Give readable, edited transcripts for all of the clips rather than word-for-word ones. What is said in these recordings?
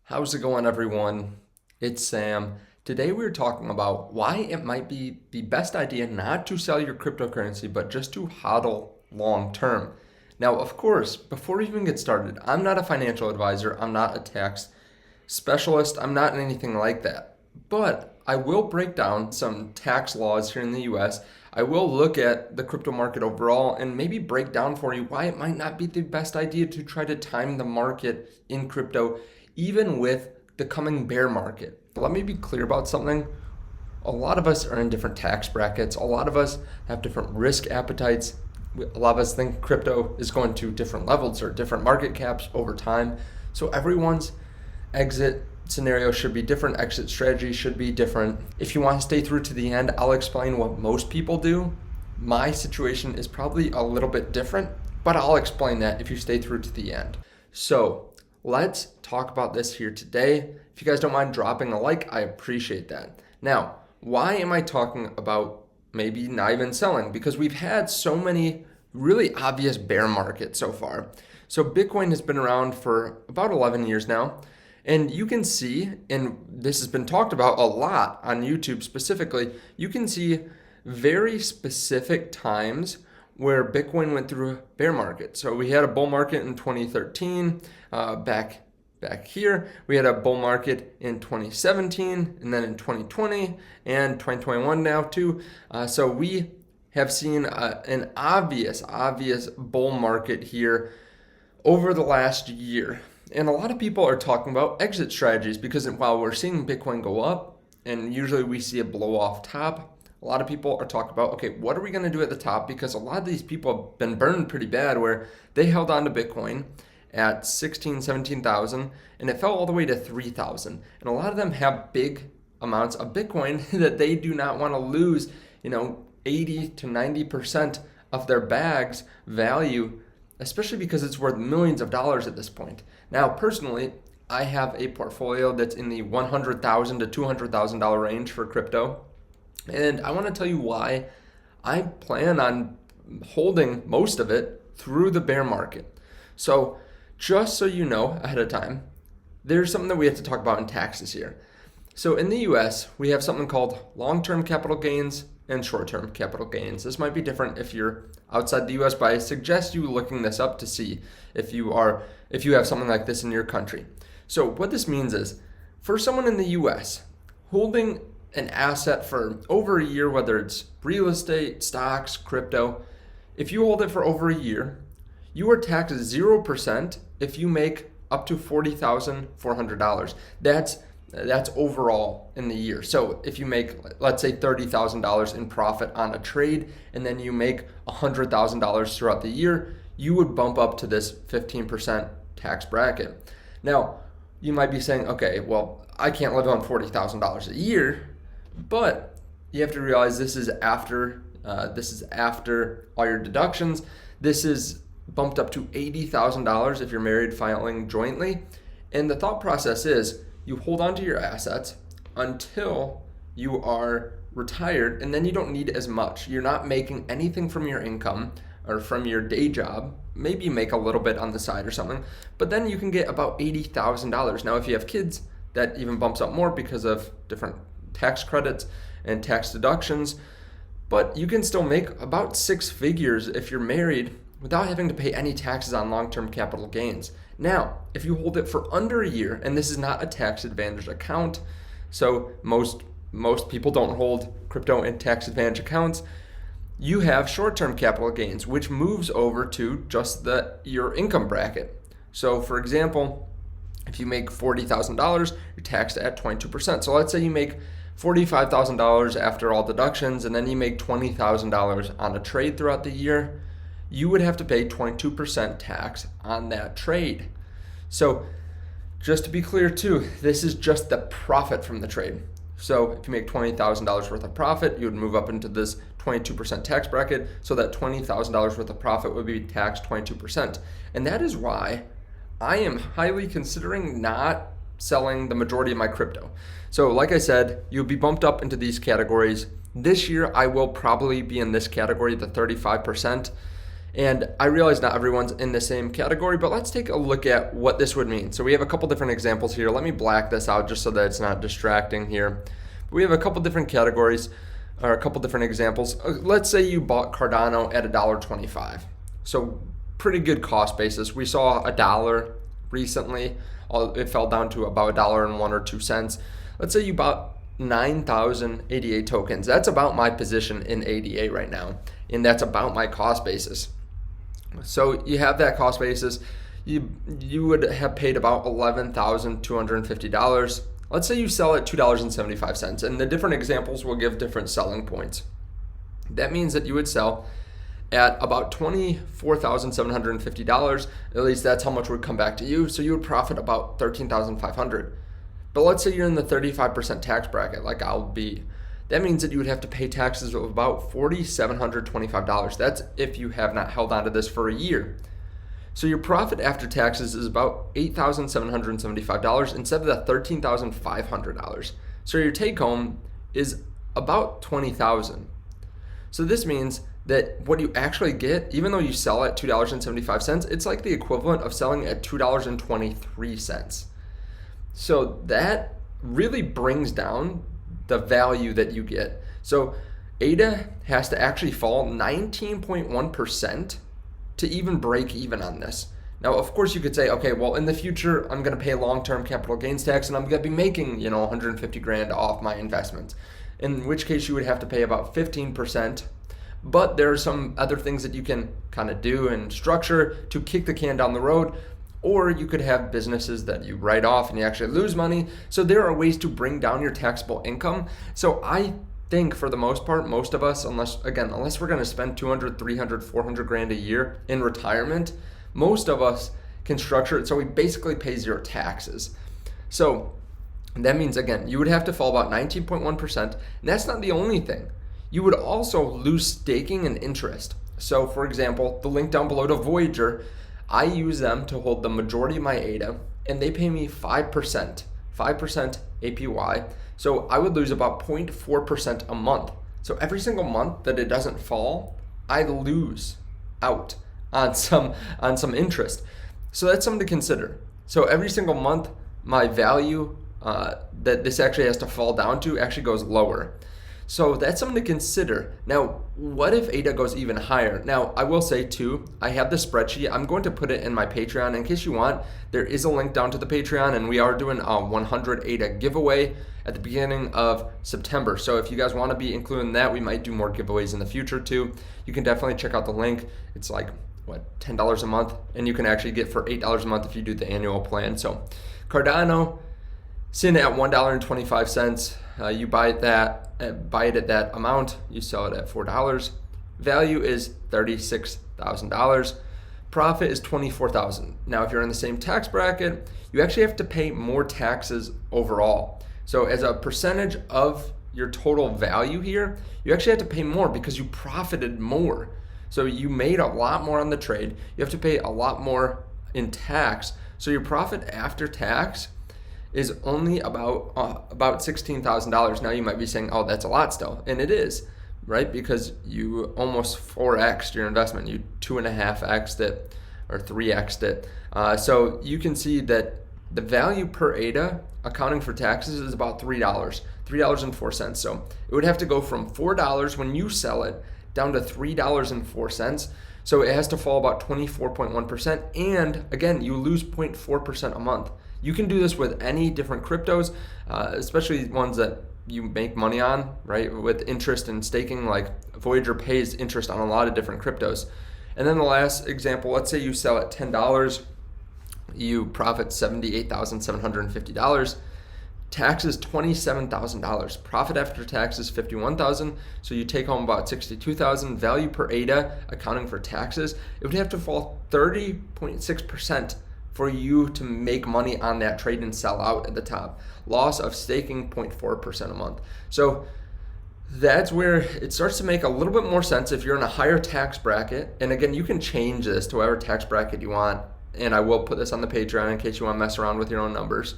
How's it going, everyone? It's Sam. Today we're talking about why it might be the best idea not to sell your cryptocurrency, but just to hodl long term. Now, of course, before we even get started, I'm not a financial advisor, I'm not a tax specialist, I'm not anything like that. But I will break down some tax laws here in the US. I will look at the crypto market overall and maybe break down for you why it might not be the best idea to try to time the market in crypto even with the coming bear market. Let me be clear about something. A lot of us are in different tax brackets. A lot of us have different risk appetites. A lot of us think crypto is going to different levels or different market caps over time. So everyone's exit scenario should be different. Exit strategy should be different. If you want to stay through to the end, I'll explain what most people do. My situation is probably a little bit different, but I'll explain that if you stay through to the end. So let's talk about this here today. If you guys don't mind dropping a like, I appreciate that. Now, why am I talking about maybe not even selling? Because we've had so many really obvious bear markets so far. So Bitcoin has been around for about 11 years now. And you can see, and this has been talked about a lot on YouTube specifically, you can see very specific times where Bitcoin went through a bear market. So we had a bull market in 2013, back here. We had a bull market in 2017, and then in 2020 and 2021 now too. So we have seen an obvious bull market here over the last year. And a lot of people are talking about exit strategies because while we're seeing Bitcoin go up, and usually we see a blow off top, a lot of people are talking about, okay, what are we going to do at the top? Because a lot of these people have been burned pretty bad where they held on to Bitcoin at 16, 17,000 and it fell all the way to 3,000. And a lot of them have big amounts of Bitcoin that they do not want to lose, 80 to 90% of their bag's value, especially because it's worth millions of dollars at this point. Now, personally, I have a portfolio that's in the $100,000 to $200,000 range for crypto. And I want to tell you why I plan on holding most of it through the bear market. So just so you know ahead of time, there's something that we have to talk about in taxes here. So in the US, we have something called long-term capital gains and short-term capital gains. This might be different if you're outside the US, but I suggest you looking this up to see if you have something like this in your country. So what this means is, for someone in the US, holding an asset for over a year, whether it's real estate, stocks, crypto, if you hold it for over a year, you are taxed 0% if you make up to $40,400. That's overall in the year. So if you make, let's say, $30,000 in profit on a trade, and then you make $100,000 throughout the year, you would bump up to this 15% tax bracket. Now, you might be saying, okay, well, I can't live on $40,000 a year, but you have to realize this is after all your deductions. This is bumped up to $80,000 if you're married filing jointly. And the thought process is you hold on to your assets until you are retired, and then you don't need as much. You're not making anything from your income or from your day job. Maybe you make a little bit on the side or something, but then you can get about $80,000. Now, if you have kids, that even bumps up more because of different tax credits and tax deductions, but you can still make about six figures if you're married without having to pay any taxes on long-term capital gains. Now, if you hold it for under a year, and this is not a tax advantage account, so most people don't hold crypto in tax advantage accounts, you have short-term capital gains, which moves over to just your income bracket. So for example, if you make $40,000, you're taxed at 22%. So let's say you make $45,000 after all deductions, and then you make $20,000 on a trade throughout the year, you would have to pay 22% tax on that trade. So just to be clear too, this is just the profit from the trade. So if you make $20,000 worth of profit, you would move up into this 22% tax bracket. So that $20,000 worth of profit would be taxed 22%. And that is why I am highly considering not selling the majority of my crypto. So like I said, you'll be bumped up into these categories. This year, I will probably be in this category, the 35%. And I realize not everyone's in the same category, but let's take a look at what this would mean. So we have a couple different examples here. Let me black this out just so that it's not distracting here. We have a couple different categories, or a couple different examples. Let's say you bought Cardano at $1.25. So pretty good cost basis. We saw $1 recently. It fell down to about $1.01 or 2 cents. Let's say you bought 9,000 ADA tokens. That's about my position in ADA right now, and that's about my cost basis. So you have that cost basis. You would have paid about $11,250. Let's say you sell at $2.75, and the different examples will give different selling points. That means that you would sell at about $24,750. At least that's how much would come back to you. So you would profit about $13,500. But let's say you're in the 35% tax bracket, like I'll be. That means that you would have to pay taxes of about $4,725. That's if you have not held onto this for a year. So your profit after taxes is about $8,775 instead of the $13,500. So your take home is about $20,000. So this means that what you actually get, even though you sell at $2.75, it's like the equivalent of selling at $2.23. So that really brings down the value that you get. So ADA has to actually fall 19.1% to even break even on this. Now, of course, you could say, okay, well, in the future, I'm going to pay long-term capital gains tax, and I'm going to be making, 150 grand off my investments. In which case, you would have to pay about 15%. But there are some other things that you can kind of do and structure to kick the can down the road. Or you could have businesses that you write off and you actually lose money. So there are ways to bring down your taxable income. So I think for the most part, most of us, unless we're going to spend 200, 300, 400 grand a year in retirement, most of us can structure it so we basically pay zero taxes. So that means, again, you would have to fall about 19.1%. And that's not the only thing. You would also lose staking and interest. So for example, the link down below to Voyager, I use them to hold the majority of my ADA, and they pay me 5% APY. So I would lose about 0.4% a month. So every single month that it doesn't fall, I lose out on some interest. So that's something to consider. So every single month, my value that this actually has to fall down to actually goes lower. So that's something to consider. Now, what if ADA goes even higher? Now, I will say too, I have the spreadsheet. I'm going to put it in my Patreon. In case you want, there is a link down to the Patreon, and we are doing a 100 ADA giveaway at the beginning of September. So if you guys want to be including that, we might do more giveaways in the future too. You can definitely check out the link. It's like, $10 a month, and you can actually get for $8 a month if you do the annual plan. So Cardano, sitting at $1.25. You buy it at that amount, you sell it at $4. Value is $36,000. Profit is $24,000. Now, if you're in the same tax bracket, you actually have to pay more taxes overall. So as a percentage of your total value here, you actually have to pay more because you profited more. So you made a lot more on the trade. You have to pay a lot more in tax. So your profit after tax is only about $16,000. Now you might be saying, oh, that's a lot still. And it is, right? Because you almost 4x'd your investment. You 2.5x'd it or 3x'd it. So you can see that the value per ADA, accounting for taxes, is about $3.04. So it would have to go from $4 when you sell it down to $3.04. So it has to fall about 24.1%. And again, you lose 0.4% a month. You can do this with any different cryptos, especially ones that you make money on, right? With interest and staking, like Voyager pays interest on a lot of different cryptos. And then the last example, let's say you sell at $10, you profit $78,750. Taxes $27,000. Profit after taxes $51,000. So you take home about $62,000. Value per ADA, accounting for taxes, it would have to fall 30.6% for you to make money on that trade and sell out at the top. Loss of staking 0.4% a month. So that's where it starts to make a little bit more sense if you're in a higher tax bracket. And again, you can change this to whatever tax bracket you want. And I will put this on the Patreon in case you want to mess around with your own numbers.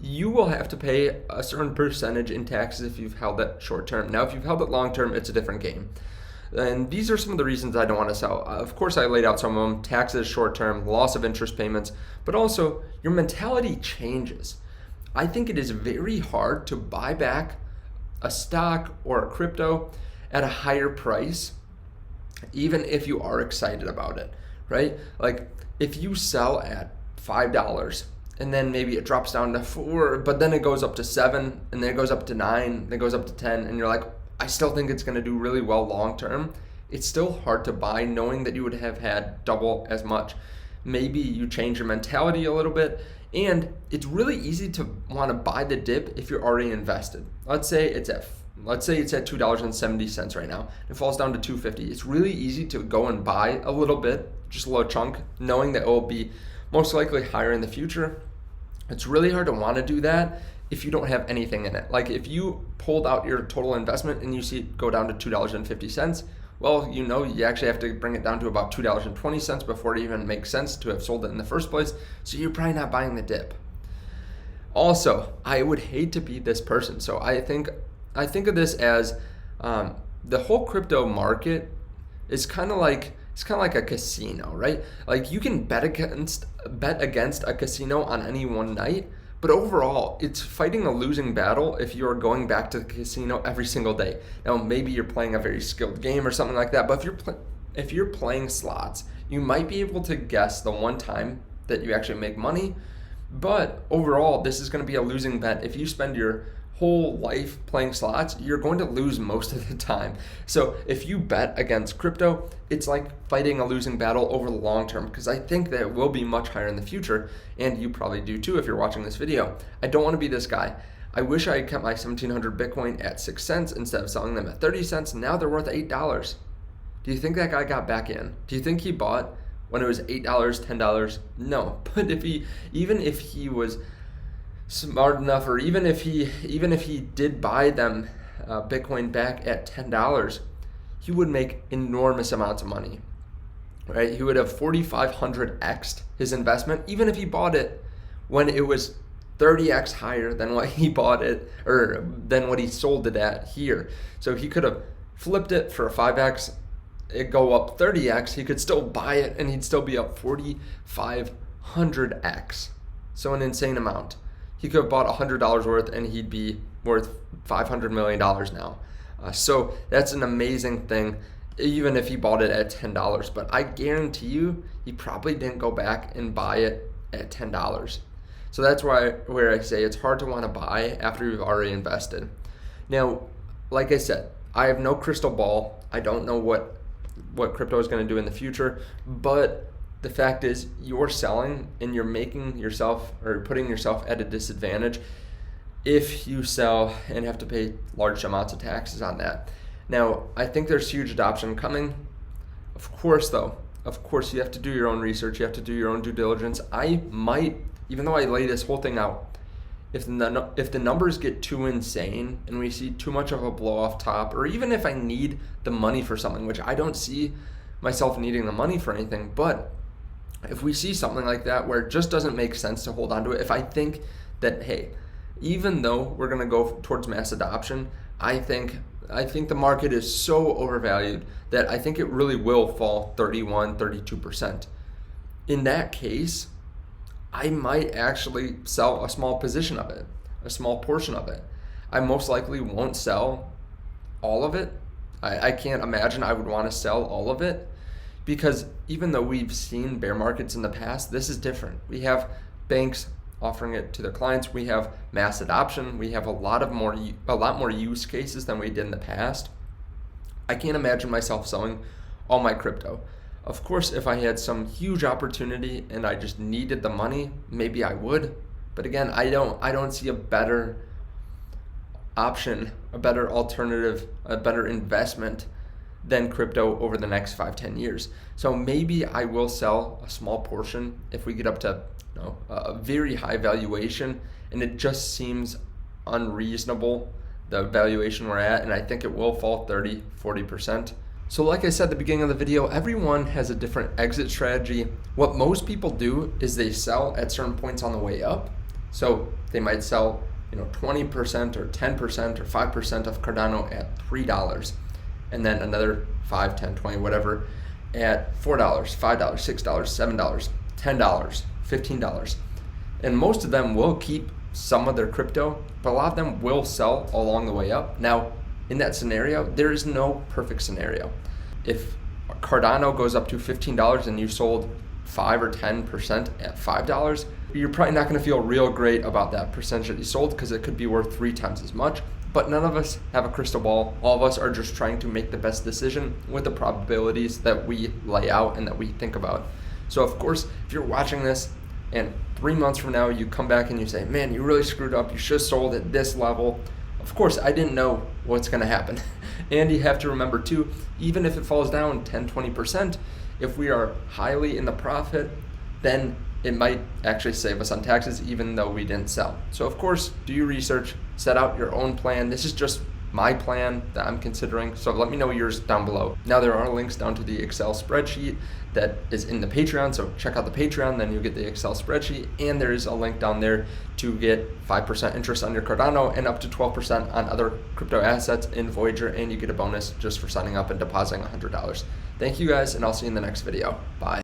You will have to pay a certain percentage in taxes if you've held it short term. Now, if you've held it long term, it's a different game. And these are some of the reasons I don't want to sell. Of course, I laid out some of them: taxes, short term, loss of interest payments, but also your mentality changes. I think it is very hard to buy back a stock or a crypto at a higher price, even if you are excited about it, right? Like if you sell at $5 and then maybe it drops down to 4, but then it goes up to 7, and then it goes up to 9, then it goes up to 10, and you're like, I still think it's going to do really well long term. It's still hard to buy knowing that you would have had double as much. Maybe you change your mentality a little bit, and it's really easy to want to buy the dip if you're already invested. Let's say it's at $2.70 right now. It falls down to $2.50. It's really easy to go and buy a little bit, just a little chunk, knowing that it will be most likely higher in the future. It's really hard to want to do that if you don't have anything in it. Like if you pulled out your total investment and you see it go down to $2.50, well, you actually have to bring it down to about $2.20 before it even makes sense to have sold it in the first place. So you're probably not buying the dip. Also, I would hate to be this person. So I think of this as the whole crypto market is kind of like a casino, right? Like you can bet against a casino on any one night, but overall, it's fighting a losing battle if you're going back to the casino every single day. Now, maybe you're playing a very skilled game or something like that, but if you're playing slots, you might be able to guess the one time that you actually make money. But overall, this is going to be a losing bet. If you spend your whole life playing slots, you're going to lose most of the time. So if you bet against crypto, it's like fighting a losing battle over the long term, because I think that it will be much higher in the future, and you probably do too if you're watching this video. I don't want to be this guy. I wish I had kept my 1,700 Bitcoin at 6 cents instead of selling them at 30 cents. Now they're worth $8. Do you think that guy got back in? Do you think he bought when it was $8, $10? No. But even if he was smart enough, or even if he did buy them Bitcoin back at $10, he would make enormous amounts of money, right? He would have 4,500x'd his investment, even if he bought it when it was 30x higher than what he bought it, or than what he sold it at here. So he could have flipped it for a 5x, it go up 30x, he could still buy it and he'd still be up 4,500x. So an insane amount. He could have bought $100 worth and he'd be worth $500 million now. So that's an amazing thing, even if he bought it at $10. But I guarantee you, he probably didn't go back and buy it at $10. So that's where I say it's hard to want to buy after you've already invested. Now, like I said, I have no crystal ball. I don't know what crypto is going to do in the future, but the fact is you're selling and you're making yourself or putting yourself at a disadvantage if you sell and have to pay large amounts of taxes on that. Now, I think there's huge adoption coming. Of course, you have to do your own research. You have to do your own due diligence. I might, even though I lay this whole thing out, if the numbers get too insane and we see too much of a blow off top, or even if I need the money for something, which I don't see myself needing the money for anything, but if we see something like that where it just doesn't make sense to hold on to it, if I think that, hey, even though we're going to go towards mass adoption, I think the market is so overvalued that I think it really will fall 31, 32%. In that case, I might actually sell a small position of it, a small portion of it. I most likely won't sell all of it. I can't imagine I would want to sell all of it, because even though we've seen bear markets in the past, this is different. We have banks offering it to their clients. We have mass adoption. We have a lot more use cases than we did in the past. I can't imagine myself selling all my crypto. Of course, if I had some huge opportunity and I just needed the money, maybe I would. But again, I don't see a better option, a better alternative, a better investment than crypto over the next 5-10 years. So maybe I will sell a small portion if we get up to a very high valuation and it just seems unreasonable, the valuation we're at, and I think it will fall 30-40%. So like I said at the beginning of the video, everyone has a different exit strategy. What most people do is they sell at certain points on the way up. So they might sell 20% or 10% or 5% of Cardano at $3. and then another 5, 10, 20, whatever at $4, $5, $6, $7, $10, $15. And most of them will keep some of their crypto, but a lot of them will sell along the way up. Now, in that scenario, there is no perfect scenario. If Cardano goes up to $15 and you sold 5 or 10% at $5, you're probably not going to feel real great about that percentage that you sold, because it could be worth 3 times as much. But none of us have a crystal ball. All of us are just trying to make the best decision with the probabilities that we lay out and that we think about. So of course, if you're watching this and 3 months from now you come back and you say, man, you really screwed up, you should have sold at this level. Of course, I didn't know what's going to happen. And you have to remember too, even if it falls down 10, 20%, if we are highly in the profit, then it might actually save us on taxes even though we didn't sell. So of course, do your research, set out your own plan. This is just my plan that I'm considering, so let me know yours down below. Now there are links down to the Excel spreadsheet that is in the Patreon, so check out the Patreon, then you'll get the Excel spreadsheet, and there's a link down there to get 5% interest on your Cardano and up to 12% on other crypto assets in Voyager, and you get a bonus just for signing up and depositing $100. Thank you guys, and I'll see you in the next video. Bye.